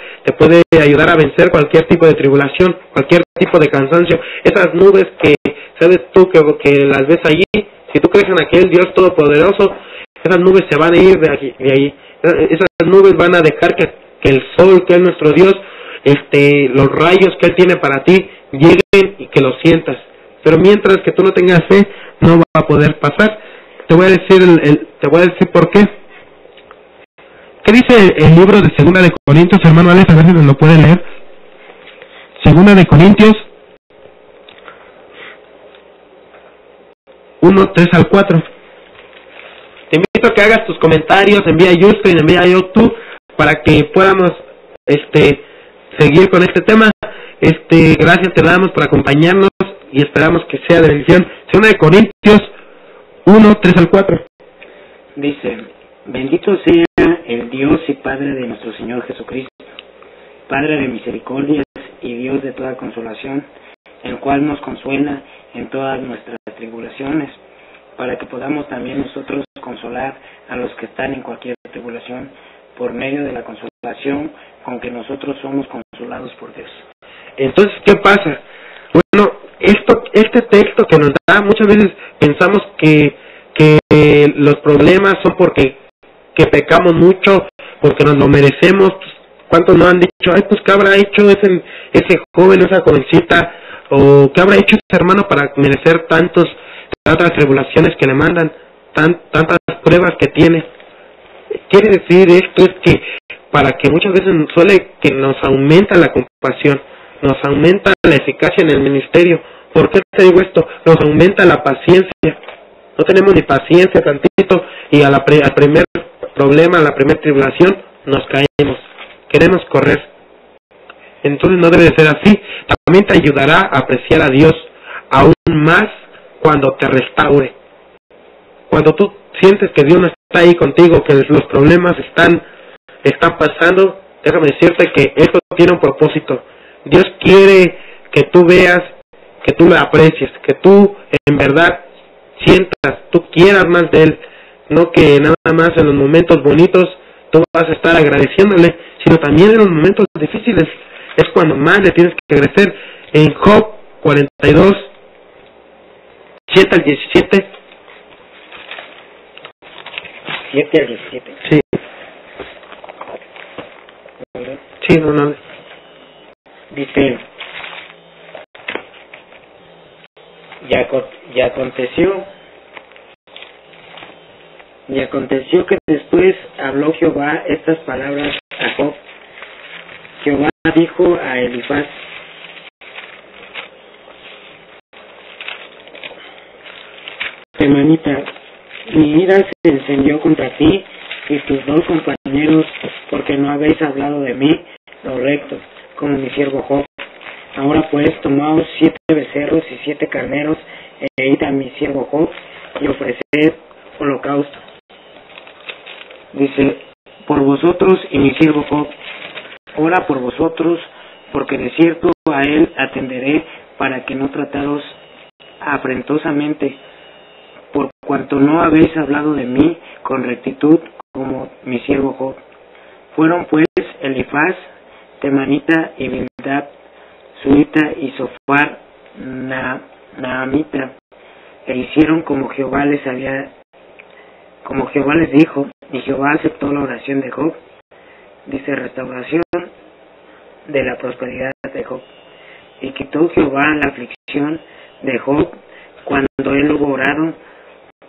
a vencer cualquier tipo de tribulación, cualquier tipo de cansancio. Esas nubes que sabes tú que las ves allí, si tú crees en aquel Dios todopoderoso, esas nubes se van a ir de ahí. Esas nubes van a dejar que que el sol, que es nuestro Dios, los rayos que Él tiene para ti, lleguen y que lo sientas. Pero mientras que tú no tengas fe, no va a poder pasar. Te voy a decir por qué. ¿Qué dice el libro de Segunda de Corintios, hermano Alex? A ver si nos lo puede leer. Segunda de Corintios 1, 3 al 4. Te invito a que hagas tus comentarios, envía a Ustream, envía a YouTube, para que podamos seguir con este tema. Gracias te damos por acompañarnos y esperamos que sea de bendición. Segunda de Corintios 1, 3 al 4. Dice: bendito sea el Dios y Padre de nuestro Señor Jesucristo, Padre de misericordias y Dios de toda consolación, el cual nos consuela en todas nuestras tribulaciones, para que podamos también nosotros consolar a los que están en cualquier tribulación, por medio de la consolación con que nosotros somos consolados por Dios. Entonces, ¿qué pasa? Bueno, este texto que nos da, muchas veces pensamos que los problemas son porque pecamos mucho, porque nos lo merecemos. ¿Cuántos no han dicho, ay, pues qué habrá hecho ese joven, esa jovencita, o qué habrá hecho ese hermano para merecer tantas tribulaciones que le mandan, tantas pruebas que tiene? Quiere decir esto es que para que muchas veces suele que nos aumenta la compasión, nos aumenta la eficacia en el ministerio. ¿Por qué te digo esto? Nos aumenta la paciencia. No tenemos ni paciencia tantito y al primer problema, a la primera tribulación, nos caemos. Queremos correr. Entonces no debe de ser así. También te ayudará a apreciar a Dios aún más cuando te restaure. Cuando tú sientes que Dios no está ahí contigo, que los problemas están pasando, déjame decirte que esto tiene un propósito. Dios quiere que tú veas, que tú lo aprecies, que tú en verdad sientas, tú quieras más de Él, no que nada más en los momentos bonitos tú vas a estar agradeciéndole, sino también en los momentos difíciles, es cuando más le tienes que agradecer. En Job 42, 7 al 17. 7 al 17. Sí. Sí, no. Dice: y aconteció que después habló Jehová estas palabras a Job. Jehová dijo a Elifaz: Temanita, mi ira se encendió contra ti y tus dos compañeros, porque no habéis hablado de mí lo recto, como mi siervo Job. Ahora pues, tomaos 7 becerros y 7 carneros, e id a mi siervo Job, y ofreced holocausto. Dice: por vosotros y mi siervo Job, ora por vosotros, porque de cierto a él atenderé, para que no trataros afrentosamente, por cuanto no habéis hablado de mí con rectitud, como mi siervo Job. Fueron pues Elifaz, Temanita, y Bildad, Suita, y Sofar, Naamita, e hicieron como Jehová les dijo, y Jehová aceptó la oración de Job. Dice: restauración de la prosperidad de Job. Y quitó Jehová la aflicción de Job cuando él hubo orado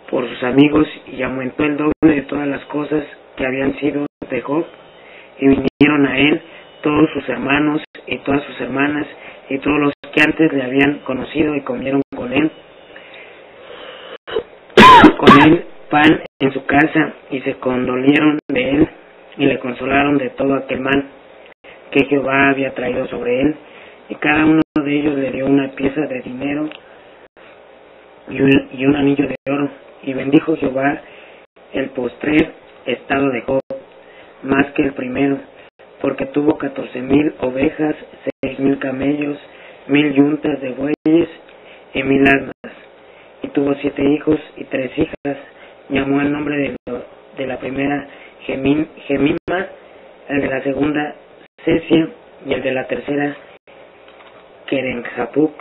por sus amigos, y aumentó el doble de todas las cosas que habían sido de Job, y vinieron a él todos sus hermanos y todas sus hermanas y todos los que antes le habían conocido, y comieron con él pan en su casa, y se condolieron de él y le consolaron de todo aquel mal que Jehová había traído sobre él, y cada uno de ellos le dio una pieza de dinero y un anillo de oro. Y bendijo Jehová el postrer estado de Job más que el primero, porque tuvo 14,000 ovejas, 6,000 camellos, 1,000 yuntas de bueyes y 1,000 asnas. Y tuvo 7 hijos y 3 hijas. Llamó el nombre de la primera Gemima, el de la segunda Cesia, y el de la tercera Kerenjapuc.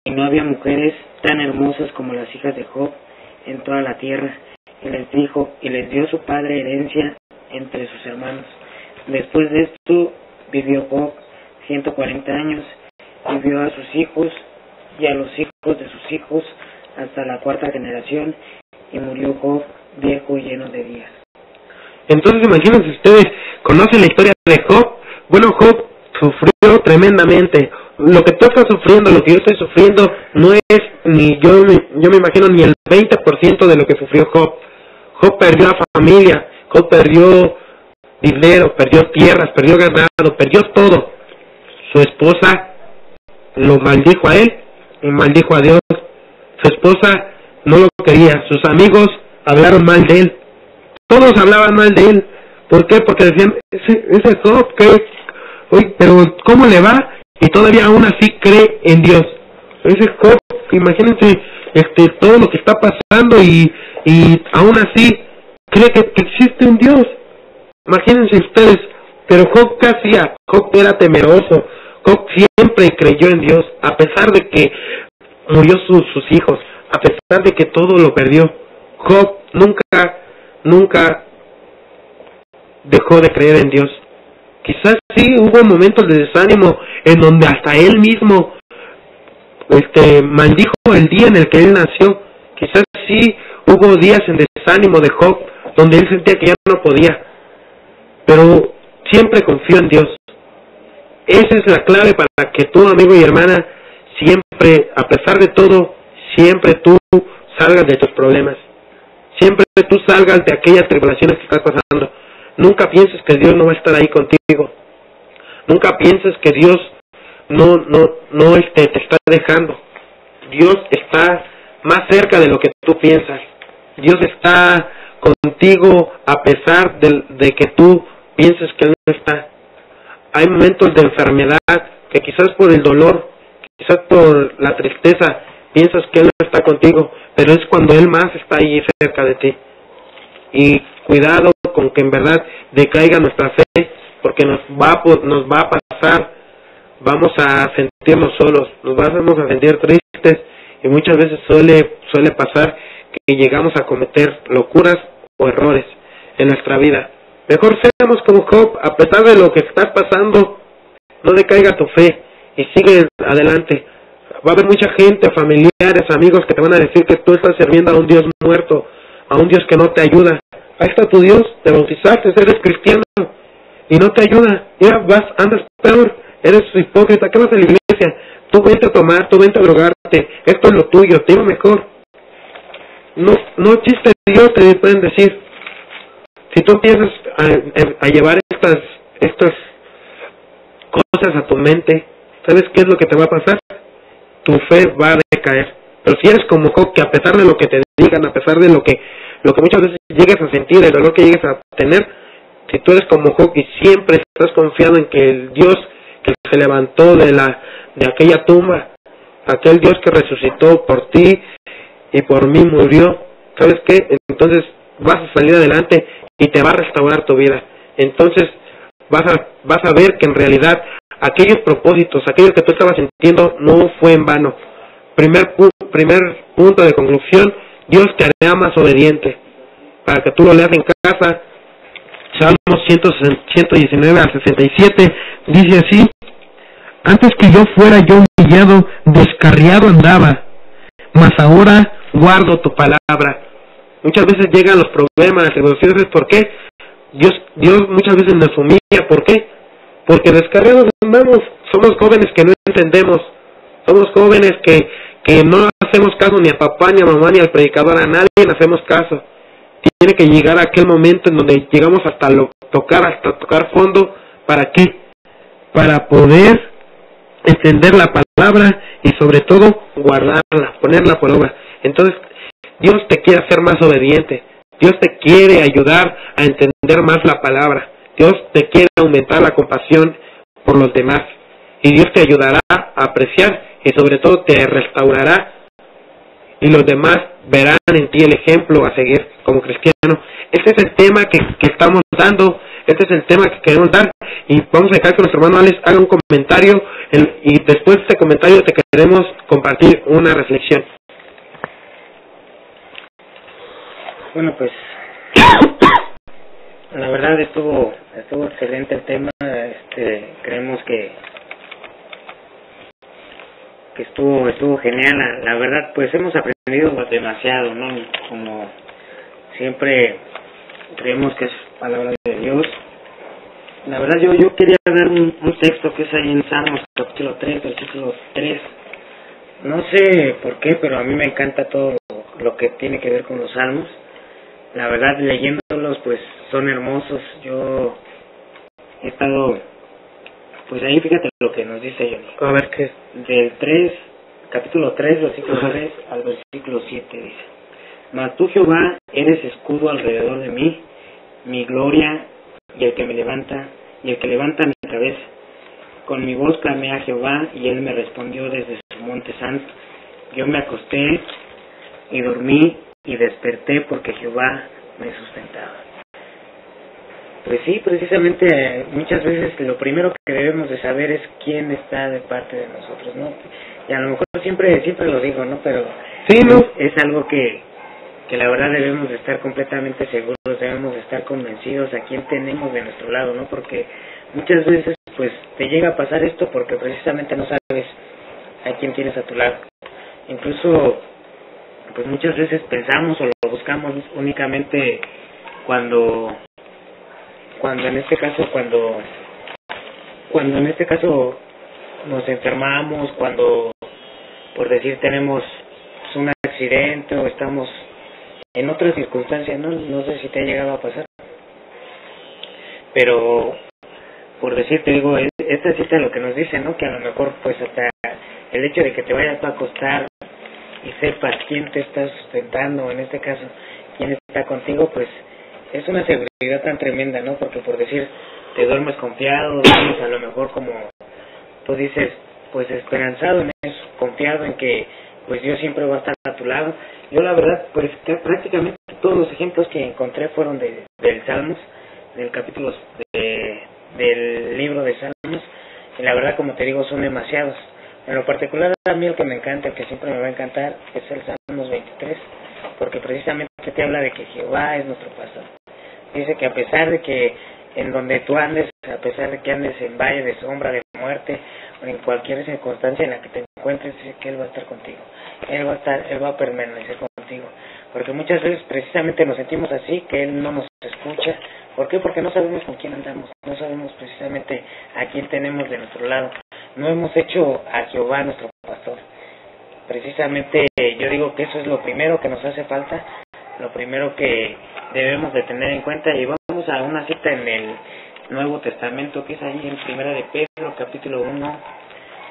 Y no había mujeres tan hermosas como las hijas de Job en toda la tierra. Y les dio su padre herencia entre sus hermanos. Después de esto vivió Job 140 años y vio a sus hijos y a los hijos de sus hijos hasta la 4ª generación, y murió Job viejo y lleno de días. Entonces imagínense ustedes, conocen la historia de Job. Bueno, Job sufrió tremendamente. Lo que tú estás sufriendo, lo que yo estoy sufriendo, no es ni yo me imagino ni el 20% de lo que sufrió Job. Job perdió a familia, Job perdió dinero, perdió tierras, perdió ganado, perdió todo. Su esposa lo maldijo a él y maldijo a Dios. Su esposa no lo quería, sus amigos hablaron mal de él, todos hablaban mal de él. ¿Por qué? Porque decían, ese Job, pero ¿cómo le va? Y todavía aún así cree en Dios. Ese Job, imagínense todo lo que está pasando y aún así cree que existe un Dios. Imagínense ustedes, pero Job, ¿qué hacía? Job era temeroso. Job siempre creyó en Dios, a pesar de que murió sus hijos, a pesar de que todo lo perdió. Job nunca dejó de creer en Dios. Quizás sí hubo momentos de desánimo en donde hasta él mismo maldijo el día en el que él nació. Quizás sí hubo días en desánimo de Job donde él sentía que ya no podía, pero siempre confió en Dios. Esa es la clave para que tú, amigo y hermana, siempre, a pesar de todo, siempre tú salgas de tus problemas, siempre tú salgas de aquellas tribulaciones que estás pasando. Nunca pienses que Dios no va a estar ahí contigo. Nunca pienses que Dios no te está dejando. Dios está más cerca de lo que tú piensas. Dios está contigo a pesar de que tú pienses que Él no está. Hay momentos de enfermedad que quizás por el dolor, quizás por la tristeza, piensas que Él no está contigo, pero es cuando Él más está ahí cerca de ti. Y cuidado con que en verdad decaiga nuestra fe, porque nos va a pasar, vamos a sentirnos solos, nos vamos a sentir tristes, y muchas veces suele pasar que llegamos a cometer locuras o errores en nuestra vida. Mejor seamos como Job, a pesar de lo que estás pasando, no decaiga tu fe y sigue adelante. Va a haber mucha gente, familiares, amigos que te van a decir que tú estás sirviendo a un Dios muerto, a un Dios que no te ayuda. Ahí está tu Dios, te bautizaste, eres cristiano y no te ayuda. Ya andas peor, eres hipócrita. ¿Qué vas a la iglesia? Tú vente a tomar, tú vente a drogarte, esto es lo tuyo, te iba mejor. No existe Dios, te pueden decir. Si tú empiezas a llevar estas cosas a tu mente, ¿sabes qué es lo que te va a pasar? Tu fe va a decaer. Pero si eres como Job, que a pesar de lo que te digan, a pesar de lo que muchas veces llegues a sentir, el dolor que llegues a tener, si tú eres como Job y siempre estás confiado en que el Dios que se levantó de aquella tumba, aquel Dios que resucitó por ti y por mí murió, ¿sabes qué? Entonces vas a salir adelante y te va a restaurar tu vida. Entonces vas a ver que en realidad aquellos propósitos, aquello que tú estabas sintiendo, no fue en vano. Primer punto de conclusión: Dios te hará más obediente. Para que tú lo leas en casa, Salmos 119 al 67, dice así: antes que yo fuera yo humillado, descarriado andaba, mas ahora guardo tu palabra. Muchas veces llegan los problemas, las tribulaciones. ¿Por qué? Dios muchas veces nos humilla. ¿Por qué? Porque descarriados andamos. Somos jóvenes que no entendemos. Somos jóvenes que no hacemos caso ni a papá, ni a mamá, ni al predicador. A nadie le hacemos caso. Tiene que llegar a aquel momento en donde llegamos hasta tocar fondo. ¿Para qué? Para poder entender la palabra y sobre todo guardarla, ponerla por obra. Entonces Dios te quiere hacer más obediente. Dios te quiere ayudar a entender más la palabra. Dios te quiere aumentar la compasión por los demás. Y Dios te ayudará a apreciar y sobre todo te restaurará. Y los demás verán en ti el ejemplo a seguir como cristiano. Este es el tema que estamos dando. Este es el tema que queremos dar. Y vamos a dejar que nuestro hermano Alex haga un comentario. Y después de este comentario te queremos compartir una reflexión. Bueno, pues La verdad estuvo excelente el tema. Creemos que estuvo genial. La verdad, pues hemos aprendido demasiado, ¿no? Como siempre creemos que es palabra de Dios. La verdad, yo quería dar un texto que es ahí en Salmos capítulo 3, versículo 3. No sé por qué, pero a mí me encanta todo lo que tiene que ver con los salmos. La verdad, leyéndolos, pues son hermosos. Yo he estado, pues ahí fíjate lo que nos dice Johnny. A ver qué. Del 3, capítulo 3, versículo 3 al versículo 7 dice: Mas tú, Jehová, eres escudo alrededor de mí, mi gloria y el que levanta mi cabeza. Con mi voz clamé a Jehová, y él me respondió desde su monte santo. Yo me acosté y dormí y desperté porque Jehová me sustentaba. Pues sí, precisamente muchas veces lo primero que debemos de saber es quién está de parte de nosotros, ¿no? Y a lo mejor siempre lo digo, ¿no? Pero sí, ¿no? Es algo que la verdad debemos de estar completamente seguros, debemos de estar convencidos a quién tenemos de nuestro lado, ¿no? Porque muchas veces pues te llega a pasar esto porque precisamente no sabes a quién tienes a tu lado. Incluso pues muchas veces pensamos o lo buscamos únicamente cuando en este caso nos enfermamos, cuando por decir tenemos un accidente o estamos en otras circunstancias, no sé si te ha llegado a pasar, pero por decir, te digo, esta cita lo que nos dice, ¿no? Que a lo mejor pues hasta el hecho de que te vayas a acostar y sepas quién te está sustentando, en este caso quién está contigo, pues es una seguridad tan tremenda, ¿no? Porque por decir, te duermes confiado, duermes a lo mejor como tú dices, pues esperanzado en eso, confiado en que pues Dios siempre va a estar a tu lado. Yo la verdad, pues que prácticamente todos los ejemplos que encontré fueron del Salmos, del capítulo del libro de Salmos, y la verdad, como te digo, son demasiados. En lo particular, a mí el que me encanta, el que siempre me va a encantar, es el Salmos 23, porque precisamente te habla de que Jehová es nuestro pastor. Dice que a pesar de que en donde tú andes, a pesar de que andes en valle de sombra, de muerte, o en cualquier circunstancia en la que te encuentres, dice que Él va a estar contigo. Él va a permanecer contigo. Porque muchas veces precisamente nos sentimos así, que Él no nos escucha. ¿Por qué? Porque no sabemos con quién andamos, no sabemos precisamente a quién tenemos de nuestro lado. No hemos hecho a Jehová nuestro pastor. Precisamente yo digo que eso es lo primero que nos hace falta, lo primero que debemos de tener en cuenta. Y vamos a una cita en el Nuevo Testamento, que es ahí en Primera de Pedro, capítulo 1,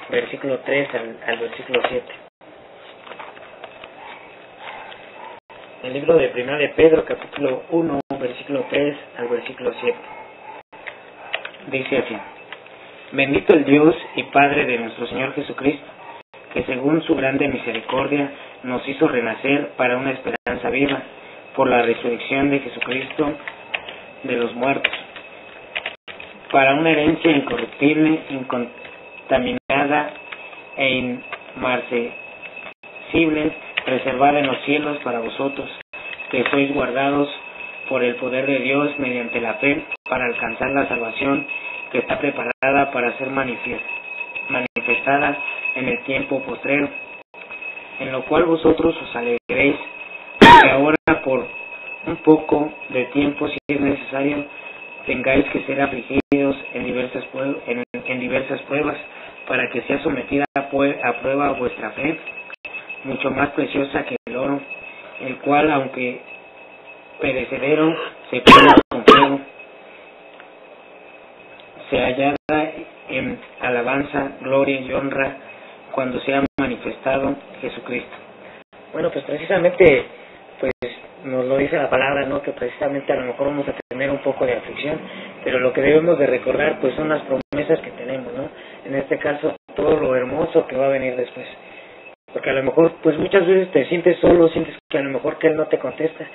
versículo 3 al versículo 7. El libro de Primera de Pedro, capítulo 1, versículo 3 al versículo 7. Dice así: Bendito el Dios y Padre de nuestro Señor Jesucristo, que según su grande misericordia nos hizo renacer para una esperanza viva, por la resurrección de Jesucristo de los muertos, para una herencia incorruptible, incontaminada e inmarcesible, reservada en los cielos para vosotros, que sois guardados por el poder de Dios mediante la fe, para alcanzar la salvación que está preparada para ser manifestada en el tiempo postrero, en lo cual vosotros os alegréis, que ahora por un poco de tiempo, si es necesario, tengáis que ser afligidos en diversas pruebas, para que sea sometida a prueba vuestra fe, mucho más preciosa que el oro, el cual, aunque perecedero, se prueba con fuego, se hallará en alabanza, gloria y honra cuando sea manifestado Jesucristo. Bueno, pues precisamente pues nos lo dice la palabra, ¿no? Que precisamente a lo mejor vamos a tener un poco de aflicción, pero lo que debemos de recordar pues son las promesas que tenemos, ¿no? En este caso, todo lo hermoso que va a venir después. Porque a lo mejor pues muchas veces te sientes solo, sientes que a lo mejor que Él no te contesta,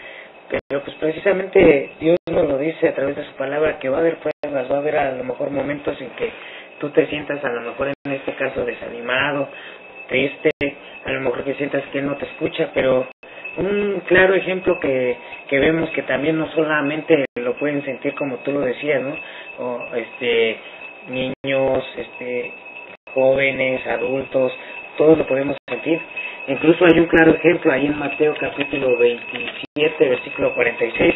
pero pues precisamente Dios nos lo dice a través de su palabra, que va a haber pruebas, va a haber a lo mejor momentos en que tú te sientas a lo mejor en este caso desanimado, triste, a lo mejor que sientas que Él no te escucha, pero un claro ejemplo que vemos que también no solamente lo pueden sentir como tú lo decías, ¿no? O niños, jóvenes, adultos, todos lo podemos sentir. Incluso hay un claro ejemplo ahí en Mateo capítulo 27, versículo 46,